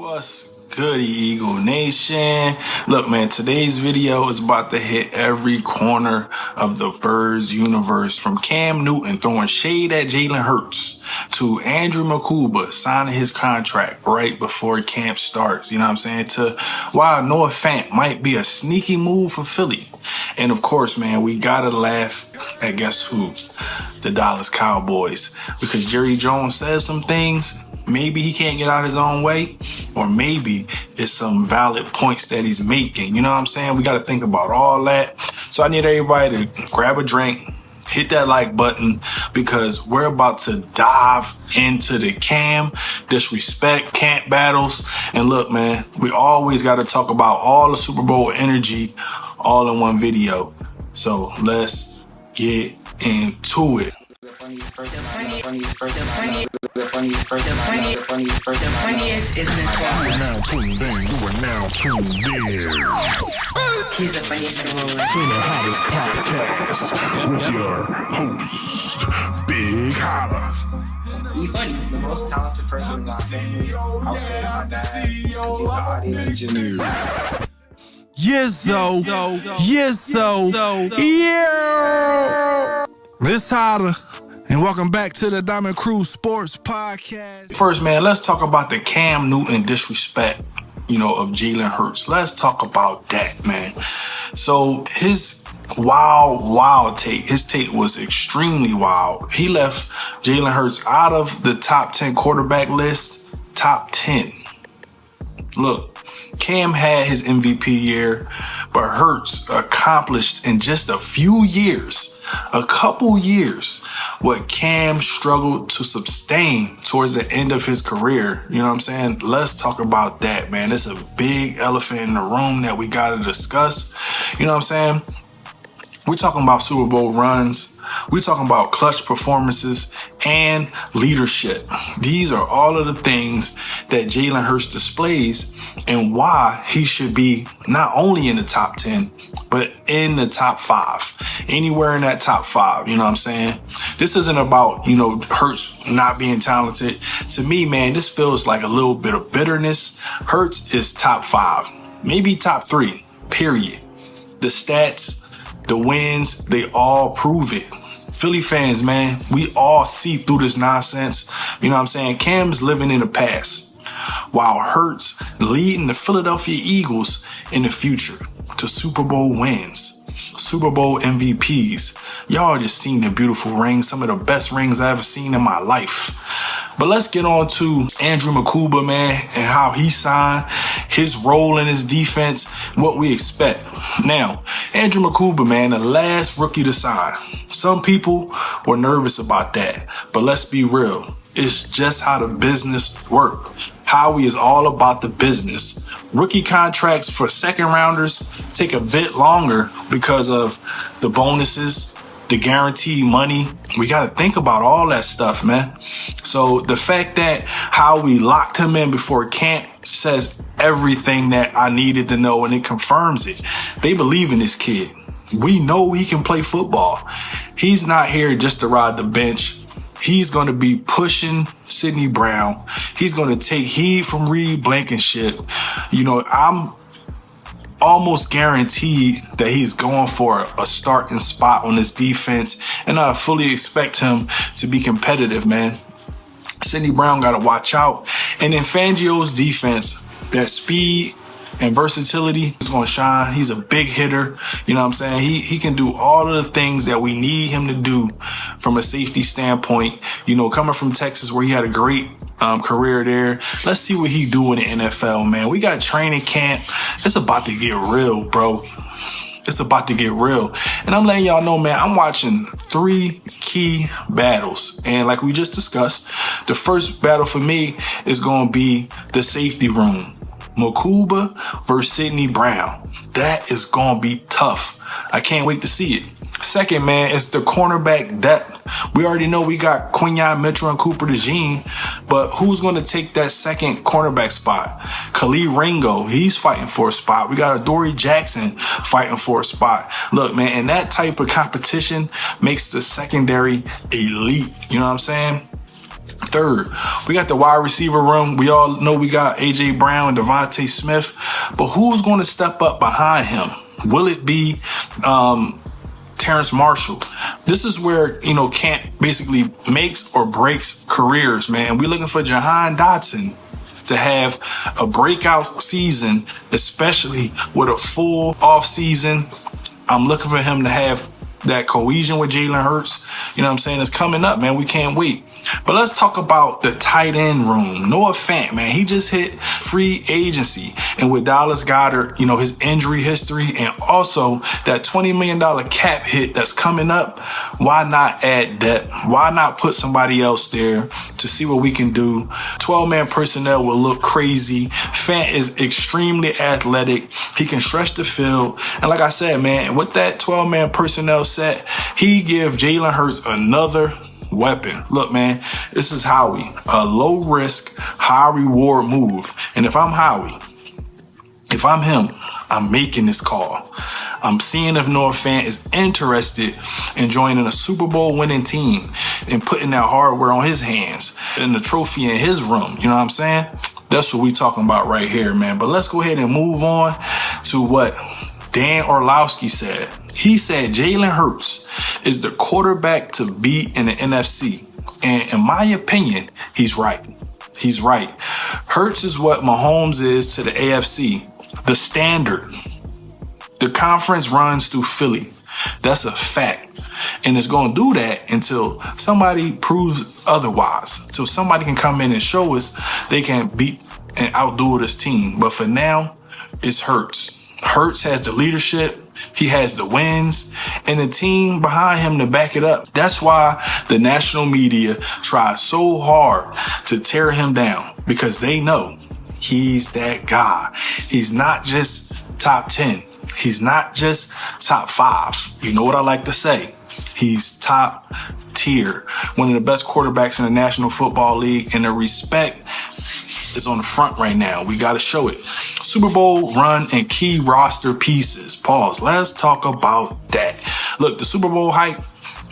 What's good, Eagle Nation? Look, man, today's video is about to hit every corner of the Birds universe, from Cam Newton throwing shade at Jalen Hurts to Andrew Mukuba signing his contract right before camp starts, you know what I'm saying, to why Noah Fant might be a sneaky move for Philly. And of course, man, we gotta laugh at guess who? The Dallas Cowboys, because Jerry Jones says some things. Maybe he can't get out his own way, or maybe it's some valid points that he's making. You know what I'm saying? We got to think about all that. So I need everybody to grab a drink, hit that like button, because we're about to dive into the Cam disrespect camp battles. And look, man, we always got to talk about all the Super Bowl energy all in one video. So let's get into it. The funniest is the now tuned in. You are now tuned in. He's the funniest in the world. To the hottest podcast with your host, Big Holla. He's funny. The most talented person in our family. Outside of my dad. He's an audio engineer. Yeah. This hotter. And welcome back to the Diamond Cruise Sports Podcast. First, man, let's talk about the Cam Newton disrespect, of Jalen Hurts. Let's talk about that, man. So his wild take, his take was extremely wild. He left Jalen Hurts out of the top 10 quarterback list, top 10. Look, Cam had his MVP year, but Hurts accomplished in just a few years, a couple years, what Cam struggled to sustain towards the end of his career. You know what I'm saying? Let's talk about that, man. It's a big elephant in the room that we got to discuss. You know what I'm saying? We're talking about Super Bowl runs. We're talking about clutch performances and leadership. These are all of the things that Jalen Hurts displays and why he should be not only in the top 10, but in the top 5. Anywhere in that top 5, you know what I'm saying? This isn't about, Hurts not being talented. To me, man, this feels like a little bit of bitterness. Hurts is top 5, maybe top 3, period. The stats, the wins, they all prove it. Philly fans, man, we all see through this nonsense. You know what I'm saying? Cam's living in the past, while Hurts leading the Philadelphia Eagles in the future to Super Bowl wins, Super Bowl MVPs. Y'all just seen the beautiful rings, some of the best rings I ever seen in my life. But let's get on to Andrew Mukuba, man, and how he signed, his role in his defense, what we expect. Now, Andrew Mukuba, man, the last rookie to sign. Some people were nervous about that, but let's be real. It's just how the business works. Howie is all about the business. Rookie contracts for second rounders take a bit longer because of the bonuses, the guaranteed money. We got to think about all that stuff, man. So the fact that Howie locked him in before camp says everything that I needed to know, and it confirms it. They believe in this kid. We know he can play football. He's not here just to ride the bench. He's going to be pushing Sidney Brown. He's going to take heat from Reed Blankenship. I'm almost guaranteed that he's going for a starting spot on this defense, and I fully expect him to be competitive, man. Sidney Brown got to watch out. And in Fangio's defense, that speed and versatility is going to shine. He's a big hitter. You know what I'm saying? He can do all of the things that we need him to do from a safety standpoint. Coming from Texas, where he had a great career there. Let's see what he do in the NFL, man. We got training camp. It's about to get real, bro. It's about to get real. And I'm letting y'all know, man, I'm watching 3 key battles. And like we just discussed, the first battle for me is going to be the safety room. Mukuba versus Sidney Brown. That is going to be tough. I can't wait to see it. Second, man, is the cornerback depth. We already know we got Quinyon Mitchell and Cooper DeJean, but who's going to take that second cornerback spot? Khalil Ringo, he's fighting for a spot. We got Adoree Jackson fighting for a spot. Look, man, and that type of competition makes the secondary elite. You know what I'm saying? Third, we got the wide receiver room. We all know we got A.J. Brown and Devontae Smith, but who's going to step up behind him? Will it be Terrence Marshall? This is where, Camp basically makes or breaks careers, man. We're looking for Jahan Dotson to have a breakout season, especially with a full off season. I'm looking for him to have that cohesion with Jalen Hurts. You know what I'm saying? It's coming up, man. We can't wait. But let's talk about the tight end room. Noah Fant, man, he just hit free agency. And with Dallas Goedert, his injury history and also that $20 million cap hit that's coming up, why not add depth? Why not put somebody else there to see what we can do? 12-man personnel will look crazy. Fant is extremely athletic. He can stretch the field. And like I said, man, with that 12-man personnel set, he give Jalen Hurts another weapon. Look, man, this is Howie. A low risk, high reward move. And if I'm Howie, if I'm him, I'm making this call. I'm seeing if Noah Fant is interested in joining a Super Bowl winning team and putting that hardware on his hands and the trophy in his room. You know what I'm saying? That's what we talking about right here, man. But let's go ahead and move on to what Dan Orlovsky said. He said Jalen Hurts is the quarterback to beat in the NFC. And in my opinion, he's right. He's right. Hurts is what Mahomes is to the AFC. The standard. The conference runs through Philly. That's a fact. And it's going to do that until somebody proves otherwise. Until somebody can come in and show us they can beat and outdo this team. But for now, it's Hurts. Hurts has the leadership. He has the wins and the team behind him to back it up. That's why the national media tries so hard to tear him down, because they know he's that guy. He's not just top 10. He's not just top 5. You know what I like to say? He's top tier. One of the best quarterbacks in the National Football League, and the respect is on the front right now. We got to show it. Super Bowl run and key roster pieces. Pause. Let's talk about that. Look, the Super Bowl hype,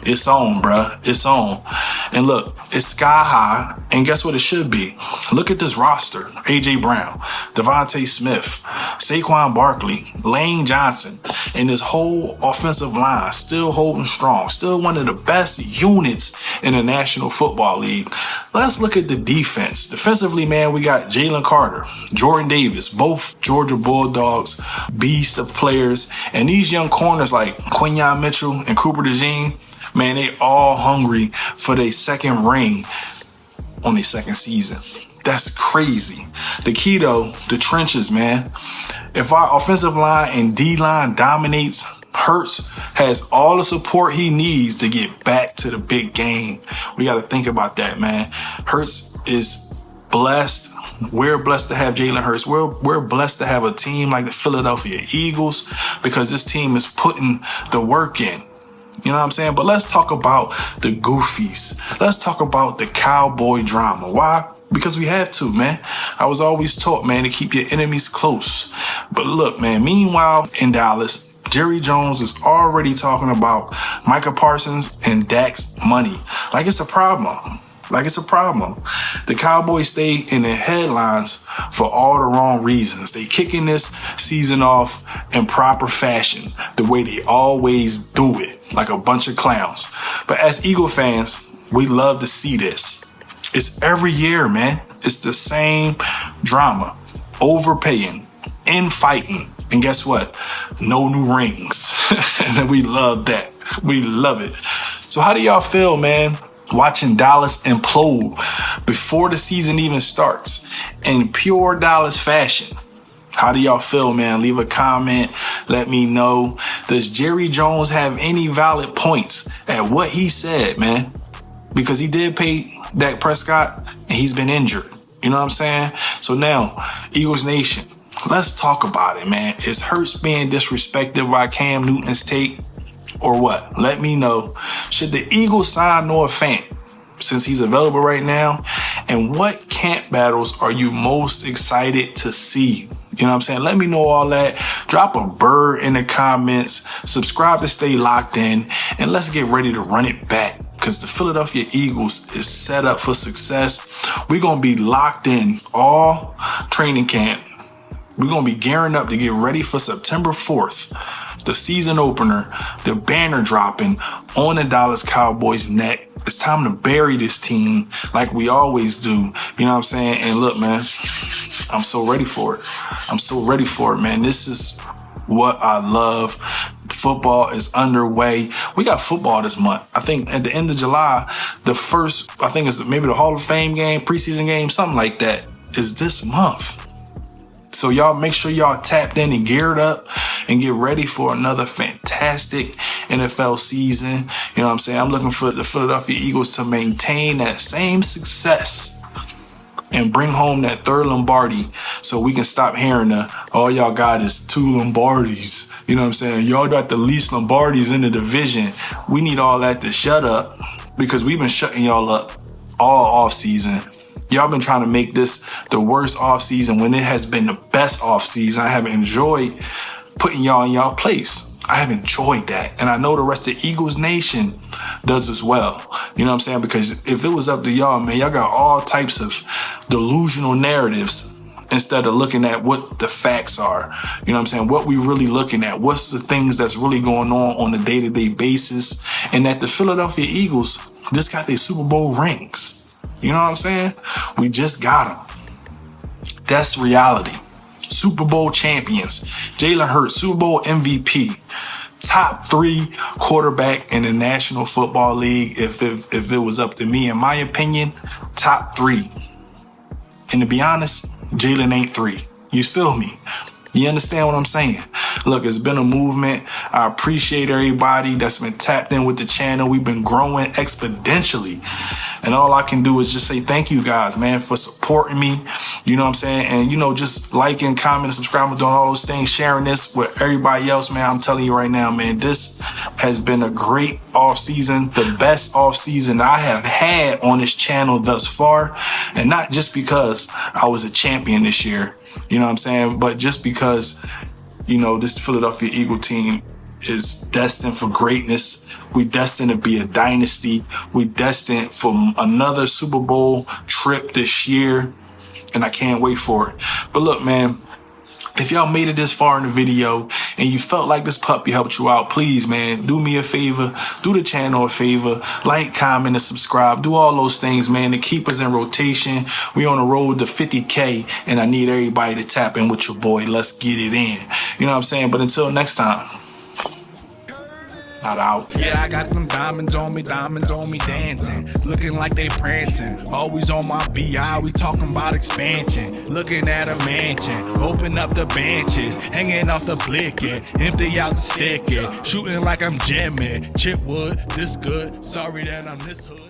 it's on, bruh. It's on. And look, it's sky high. And guess what it should be? Look at this roster. A.J. Brown, Devontae Smith, Saquon Barkley, Lane Johnson, and this whole offensive line still holding strong. Still one of the best units in the National Football League. Let's look at the defense. Defensively, man, we got Jalen Carter, Jordan Davis, both Georgia Bulldogs, beasts of players. And these young corners like Quinyon Mitchell and Cooper DeJean, man, they all hungry for their second ring on their second season. That's crazy. The key, though, the trenches, man. If our offensive line and D-line dominates, Hurts has all the support he needs to get back to the big game. We got to think about that, man. Hurts is blessed. We're blessed to have Jalen Hurts. We're blessed to have a team like the Philadelphia Eagles, because this team is putting the work in. You know what I'm saying? But let's talk about the goofies. Let's talk about the cowboy drama. Why? Because we have to, man. I was always taught, man, to keep your enemies close. But look, man, meanwhile in Dallas, Jerry Jones is already talking about Micah Parsons and Dak's money. Like it's a problem. The Cowboys stay in the headlines for all the wrong reasons. They kicking this season off in proper fashion, the way they always do it, like a bunch of clowns. But as Eagle fans, we love to see this. It's every year, man. It's the same drama, overpaying, infighting. And guess what? No new rings. And we love that. We love it. So how do y'all feel, man, watching Dallas implode before the season even starts in pure Dallas fashion? How do y'all feel, man? Leave a comment. Let me know. Does Jerry Jones have any valid points at what he said, man? Because he did pay Dak Prescott and he's been injured. You know what I'm saying? So now, Eagles Nation, let's talk about it, man. Is Hurts being disrespected by Cam Newton's take or what? Let me know. Should the Eagles sign Noah Fant since he's available right now? And what camp battles are you most excited to see? You know what I'm saying? Let me know all that. Drop a bird in the comments. Subscribe to stay locked in. And let's get ready to run it back. because the Philadelphia Eagles is set up for success. We're going to be locked in all training camp. We're going to be gearing up to get ready for September 4th, the season opener, the banner dropping on the Dallas Cowboys neck. It's time to bury this team like we always do. You know what I'm saying? And look, man, I'm so ready for it. I'm so ready for it, man. This is what I love. Football is underway. We got football this month. I think at the end of July, the first, I think it's maybe the Hall of Fame game, preseason game, something like that, is this month. So y'all make sure y'all tapped in and geared up and get ready for another fantastic NFL season. You know what I'm saying? I'm looking for the Philadelphia Eagles to maintain that same success and bring home that third Lombardi so we can stop hearing all y'all got is 2 Lombardis. You know what I'm saying? Y'all got the least Lombardis in the division. We need all that to shut up because we've been shutting y'all up all off season. Y'all been trying to make this the worst off season when it has been the best off season. I have enjoyed putting y'all in y'all place. I have enjoyed that. And I know the rest of Eagles Nation does as well. You know what I'm saying? Because if it was up to y'all, man, y'all got all types of delusional narratives instead of looking at what the facts are. You know what I'm saying? What we really looking at. What's the things that's really going on a day-to-day basis. And that the Philadelphia Eagles just got their Super Bowl rings. You know what I'm saying? We just got them. That's reality. Super Bowl champions. Jalen Hurts, Super Bowl MVP. Top 3 quarterback in the National Football League. If it was up to me, in my opinion, top 3. And to be honest, Jalen ain't 3. You feel me? You understand what I'm saying? Look, it's been a movement. I appreciate everybody that's been tapped in with the channel. We've been growing exponentially. And all I can do is just say thank you guys, man, for supporting me. You know what I'm saying? And, you know, just liking, commenting, subscribing, doing all those things, sharing this with everybody else, man. I'm telling you right now, man, this has been a great off season, the best off season I have had on this channel thus far. And not just because I was a champion this year, you know what I'm saying? But just because, you know, this Philadelphia Eagle team is destined for greatness. We destined to be a dynasty. We destined for another Super Bowl trip this year. And I can't wait for it. But look, man, if y'all made it this far in the video and you felt like this puppy helped you out, please, man, do me a favor. Do the channel a favor. Like, comment, and subscribe. Do all those things, man, to keep us in rotation. We on the road to 50K, and I need everybody to tap in with your boy. Let's get it in. You know what I'm saying? But until next time, not out. Yeah, I got them diamonds on me dancing, looking like they prancing. Always on my BI, we talking about expansion. Looking at a mansion, open up the benches, hanging off the blicket, empty out the sticky, shooting like I'm Jimmy. Chip wood, this good, sorry that I'm this hood.